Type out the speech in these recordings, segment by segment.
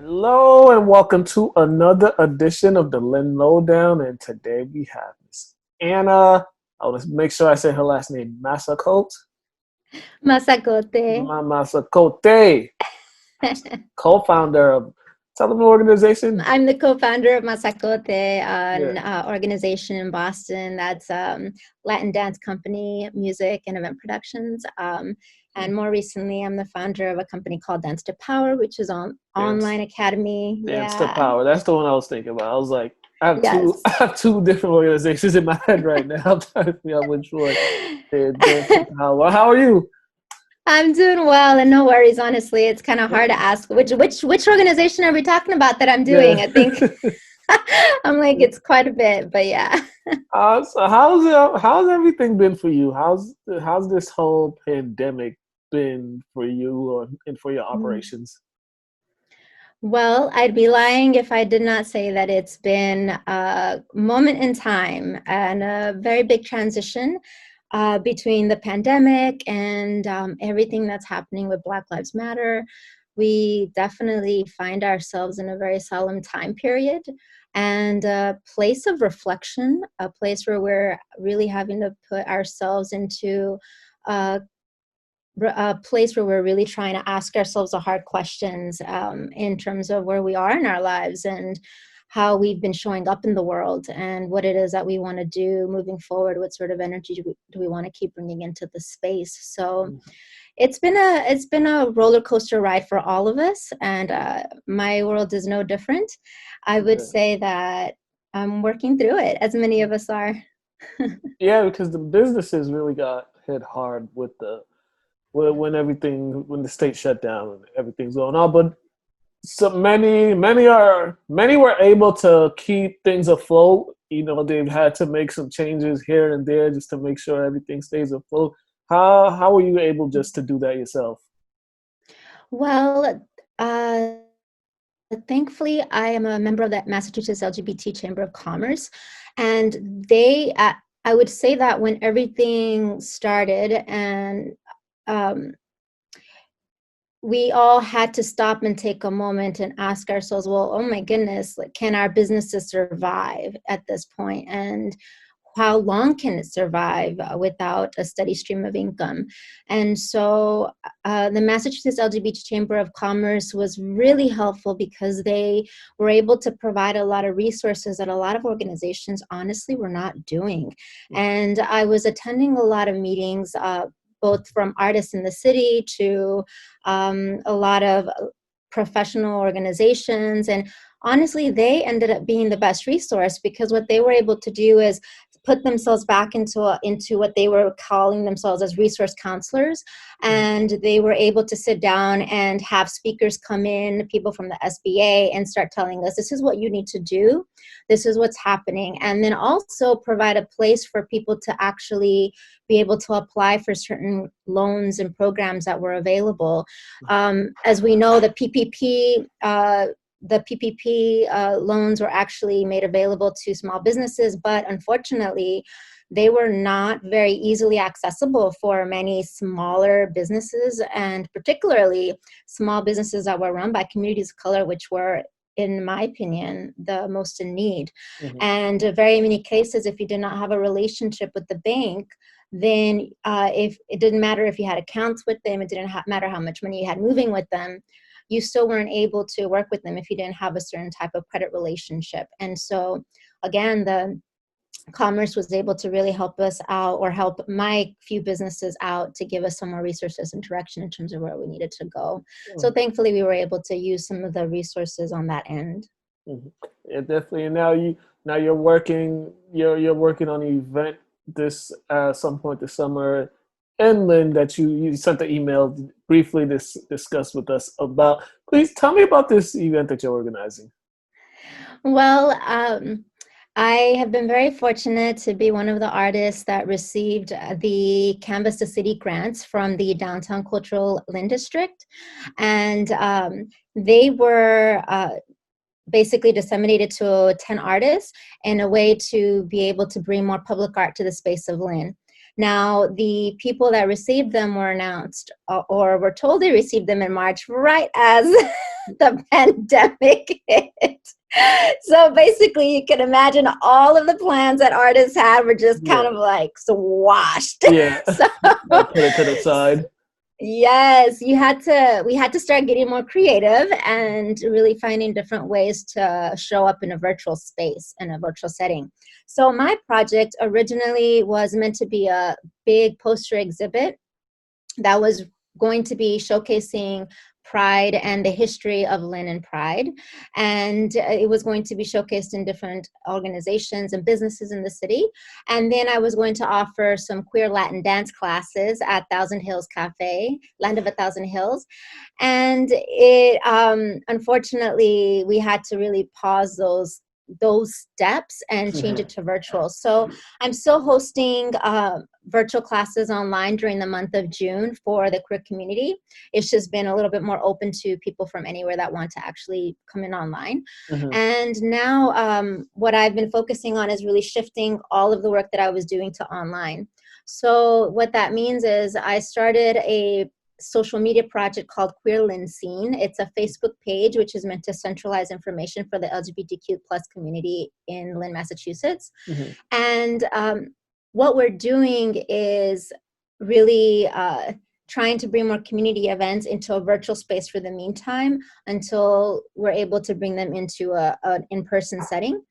Hello and welcome to another edition of the Lynn Lowdown. And today we have Miss Ana. I want to make sure I say her last name, Masacote. Masacote. Masacote, co-founder of tell them the organization. I'm the co-founder of Masacote, Yeah, an organization in Boston that's Latin dance company, music and event productions. And more recently, I'm the founder of a company called Dance to Power, which is on dance, online academy. dance to Yeah. power. That's the one I was thinking about. I was like, I have two, Yes. I have two different organizations in my head right now. I'm trying to figure out which one. Yeah, dance to power. How are you? I'm doing well, and no worries. Honestly, it's kind of hard to ask which organization are we talking about that I'm Yeah. doing. I think I'm like it's quite a bit, but yeah. So how's everything been for you? How's this whole pandemic been for you and for your operations? Well, I'd be lying if I did not say that it's been a moment in time and a very big transition between the pandemic and everything that's happening with Black Lives Matter. We definitely find ourselves in a very solemn time period and a place of reflection, a place where we're really having to put ourselves into a a place where we're really trying to ask ourselves the hard questions in terms of where we are in our lives and how we've been showing up in the world and what it is that we want to do moving forward. What sort of energy do we want to keep bringing into the space? So it's been a roller coaster ride for all of us, and my world is no different. I would Yeah, say that I'm working through it, as many of us are. yeah, because the businesses really got hit hard with the when the state shut down and everything's going on. But so many were able to keep things afloat. You know, they've had to make some changes here and there just to make sure everything stays afloat. How were you able just to do that yourself? Well, thankfully, I am a member of that Massachusetts LGBT Chamber of Commerce, and I would say that when everything started and um, we all had to stop and take a moment and ask ourselves, well, oh my goodness, like, can our businesses survive at this point? And how long can it survive without a steady stream of income? And so the Massachusetts LGBT Chamber of Commerce was really helpful because they were able to provide a lot of resources that a lot of organizations honestly were not doing. And I was attending a lot of meetings, both from artists in the city to a lot of professional organizations. And honestly, they ended up being the best resource because what they were able to do is put themselves back into what they were calling themselves as resource counselors, and they were able to sit down and have speakers come in, people from the SBA, and start telling us, this is what you need to do, this is what's happening, and then also provide a place for people to actually be able to apply for certain loans and programs that were available. As we know, the PPP loans were actually made available to small businesses, but unfortunately, they were not very easily accessible for many smaller businesses, and particularly small businesses that were run by communities of color, which were, in my opinion, the most in need. Mhm. And in very many cases, if you did not have a relationship with the bank, then if it didn't matter if you had accounts with them, it didn't matter how much money you had moving with them, you still weren't able to work with them if you didn't have a certain type of credit relationship. And so, again, the Commerce was able to really help us out, or help my few businesses out, to give us some more resources and direction in terms of where we needed to go. So thankfully, we were able to use some of the resources on that end. Mhm. Yeah, definitely. And now you're working on an event this some point this summer, and Lynn, that you sent the email briefly discuss with us about. Please tell me about this event that you're organizing. Well, I have been very fortunate to be one of the artists that received the Canvas to City grants from the Downtown Cultural Lynn District. And they were basically disseminated to 10 artists in a way to be able to bring more public art to the space of Lynn. Now, the people that received them were announced or were told they received them in March, right as the pandemic hit. So basically, you can imagine all of the plans that artists had were just kind of like squashed. Yeah. So Put it to the side. yes, we had to start getting more creative and really finding different ways to show up in a virtual space, in a virtual setting. So my project originally was meant to be a big poster exhibit that was going to be showcasing Pride and the history of Lynn and Pride. And it was going to be showcased in different organizations and businesses in the city. And then I was going to offer some queer Latin dance classes at Thousand Hills Cafe, Land of a Thousand Hills. And it, unfortunately, we had to really pause those steps and change it to virtual. So I'm still hosting virtual classes online during the month of June for the queer community. It's just been a little bit more open to people from anywhere that want to actually come in online. And now what I've been focusing on is really shifting all of the work that I was doing to online. So what that means is I started a social media project called Queer Lynn Scene. It's a Facebook page which is meant to centralize information for the LGBTQ plus community in Lynn, Massachusetts. And what we're doing is really trying to bring more community events into a virtual space for the meantime until we're able to bring them into an in-person setting.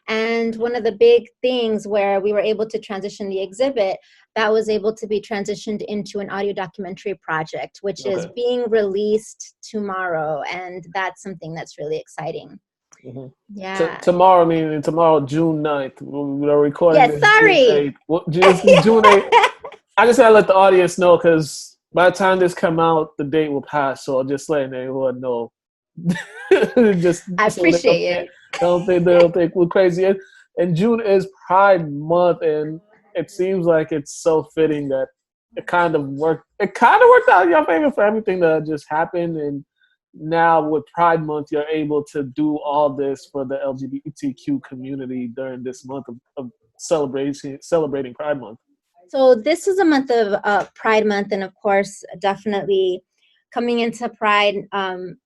And one of the big things where we were able to transition the exhibit, that was able to be transitioned into an audio documentary project, which is being released tomorrow. And that's something that's really exciting. Yeah. Tomorrow, meaning tomorrow, June 9th. We're recording this sorry. June 8th. Well, June 8th. I just gotta let the audience know because by the time this come out, the date will pass. So I'll just letting everyone know. I appreciate it. They don't think we're crazy. And June is Pride Month, and it seems like it's so fitting that it kind of worked. It kind of worked out in your favor for everything that just happened, and now with Pride Month, you're able to do all this for the LGBTQ community during this month of celebrating Pride Month. So this is a month of Pride Month, and of course, definitely coming into Pride,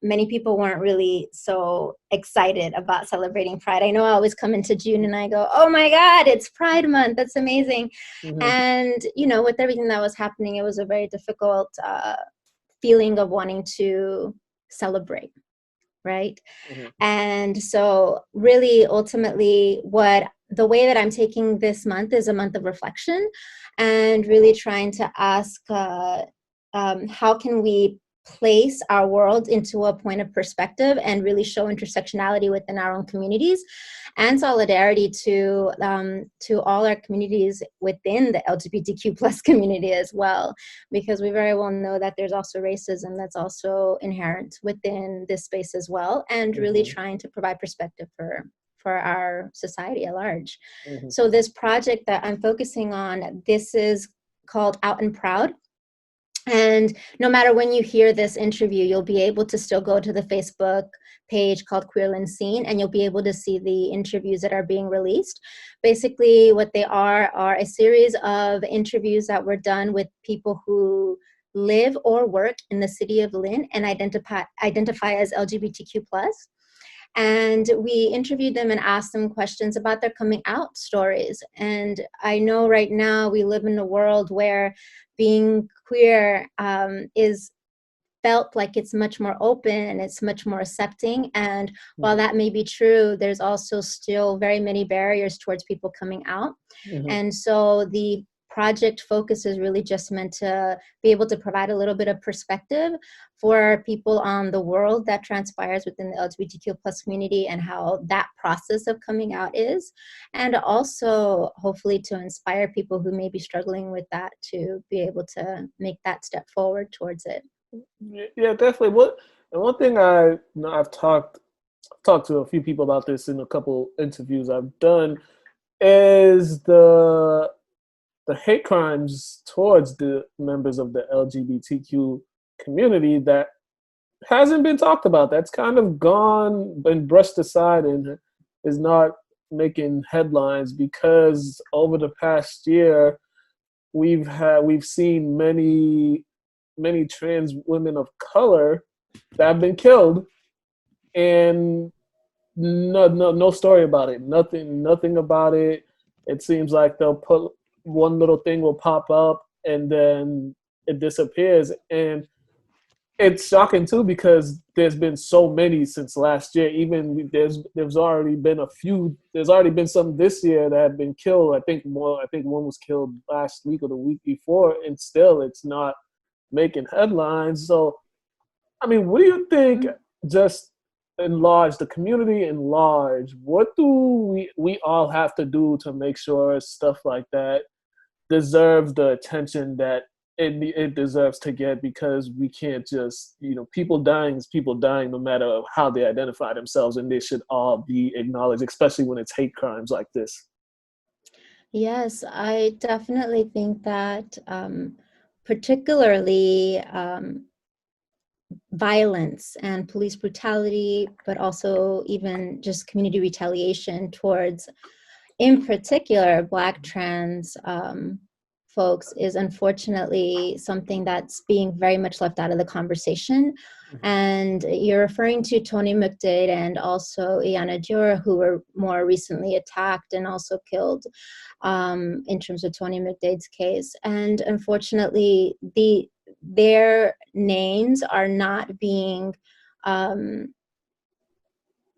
many people weren't really so excited about celebrating Pride. I know I always come into June and I go, oh my God, it's Pride Month. That's amazing. And, you know, with everything that was happening, it was a very difficult feeling of wanting to celebrate, right? And so really, ultimately, the way that I'm taking this month is a month of reflection and really trying to ask how can we place our world into a point of perspective and really show intersectionality within our own communities and solidarity to all our communities within the LGBTQ plus community as well, because we very well know that there's also racism that's also inherent within this space as well, and really trying to provide perspective for our society at large. So this project that I'm focusing on, this is called Out and Proud. And no matter when you hear this interview, you'll be able to still go to the Facebook page called Queer Lynn Scene, and you'll be able to see the interviews that are being released. Basically, what they are a series of interviews that were done with people who live or work in the city of Lynn and identify as LGBTQ+. And we interviewed them and asked them questions about their coming out stories. And I know right now we live in a world where being queer is felt like it's much more open and it's much more accepting. And while that may be true, there's also still very many barriers towards people coming out. And so the project focus is really just meant to be able to provide a little bit of perspective for people on the world that transpires within the LGBTQ plus community and how that process of coming out is, and also hopefully to inspire people who may be struggling with that to be able to make that step forward towards it. Yeah, definitely. One thing I've talked to a few people about this in a couple interviews I've done is the hate crimes towards the members of the LGBTQ community that hasn't been talked about. That's kind of been brushed aside and is not making headlines because over the past year, we've seen many trans women of color that have been killed, and no story about it. Nothing about it. It seems like they'll put one little thing will pop up and then it disappears. And it's shocking too because there's been so many since last year. Even there's already been a few. There's already been some this year that have been killed. I think more. I think one was killed last week or the week before, and still it's not making headlines. So, I mean, what do you think? Just in large, the community in large, what do we all have to do to make sure stuff like that deserves the attention that it deserves to get? Because we can't just, people dying is people dying no matter how they identify themselves, and they should all be acknowledged, especially when it's hate crimes like this. Yes, I definitely think that particularly violence and police brutality, but also even just community retaliation towards, in particular, Black trans folks is unfortunately something that's being very much left out of the conversation. And you're referring to Tony McDade and also Iana Dior, who were more recently attacked and also killed in terms of Tony McDade's case. And unfortunately, their names are not being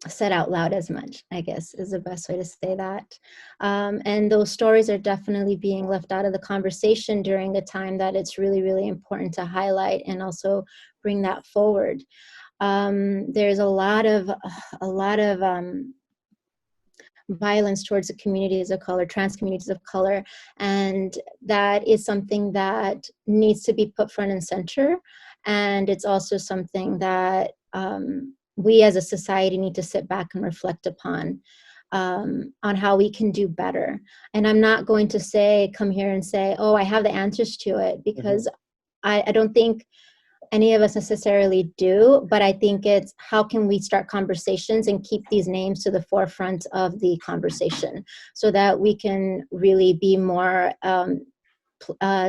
said out loud as much, I guess, is the best way to say that. And those stories are definitely being left out of the conversation during a time that it's really, really important to highlight and also bring that forward. There's a lot of violence towards the communities of color, trans communities of color, and that is something that needs to be put front and center. And it's also something that we as a society need to sit back and reflect upon on how we can do better. And I'm not going to come here and say, oh, I have the answers to it, because I don't think any of us necessarily do, but I think it's how can we start conversations and keep these names to the forefront of the conversation so that we can really be more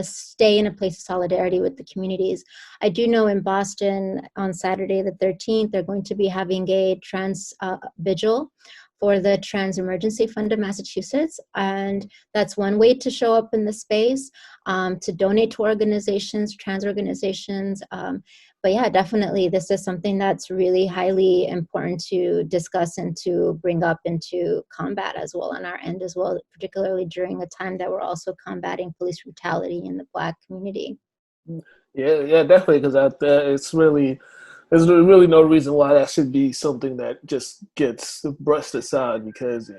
stay in a place of solidarity with the communities. I do know in Boston on Saturday the 13th, they're going to be having a trans vigil for the Trans Emergency Fund of Massachusetts. And that's one way to show up in the space, to donate to organizations, trans organizations. But yeah, definitely this is something that's really highly important to discuss and to bring up and to combat as well on our end as well, particularly during a time that we're also combating police brutality in the Black community. Yeah, definitely, because out there there's really no reason why that should be something that just gets brushed aside, because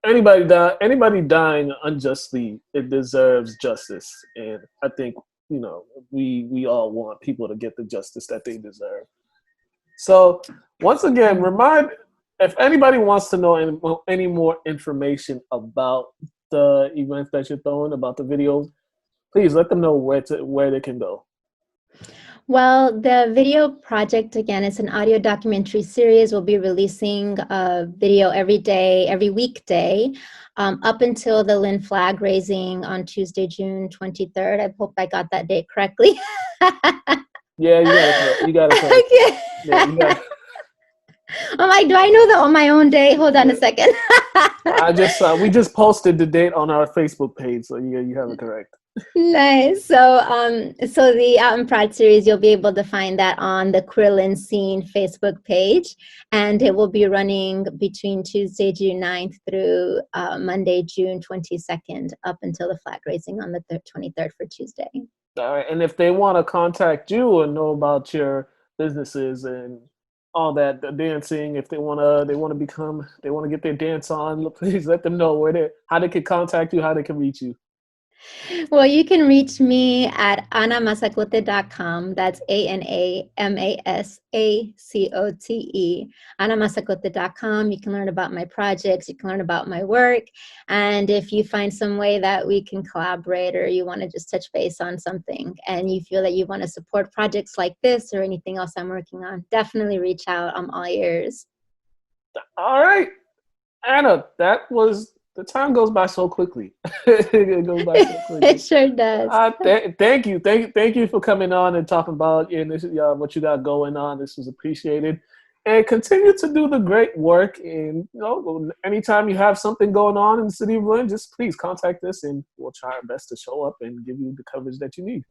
anybody dying unjustly, it deserves justice. And I think we all want people to get the justice that they deserve. So once again, remind, if anybody wants to know any more information about the events that you're throwing, about the videos, please let them know where they can go. Well, the video project, again, it's an audio documentary series. We'll be releasing a video every day, every weekday, up until the Lynn flag raising on Tuesday, June 23rd. I hope I got that date correctly. Yeah, you got it correct. Okay. Yeah, you got it. I'm like, do I know that on my own day? Hold on a second. We just posted the date on our Facebook page, so you have it correct. Nice. So the Out and Proud series, you'll be able to find that on the Queer Lynn Scene Facebook page, and it will be running between Tuesday, June 9th through Monday, June 22nd, up until the flag raising on the 23rd for Tuesday. All right, and if they want to contact you and know about your businesses and all that, the dancing, if they want to get their dance on, please let them know how they can contact you, how they can reach you. Well, you can reach me at anamasacote.com. That's ANAMASACOTE. Anamasacote.com. You can learn about my projects. You can learn about my work. And if you find some way that we can collaborate, or you want to just touch base on something and you feel that you want to support projects like this or anything else I'm working on, definitely reach out. I'm all ears. All right, Anna, that was the time goes by so quickly. It goes by so It quickly. sure does. Thank you for coming on and talking about what you got going on. This was appreciated, and continue to do the great work. And anytime you have something going on in the city of Lynn, just please contact us, and we'll try our best to show up and give you the coverage that you need.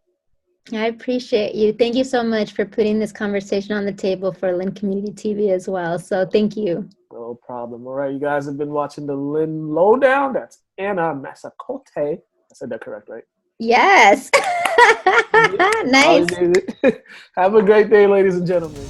I appreciate you. Thank you so much for putting this conversation on the table for Lynn Community TV as well. So thank you. No problem. All right, you guys have been watching the Lynn Lowdown. That's Ana Masacote. I said that correct, right? Yes. Yeah. Nice. Have a great day, ladies and gentlemen.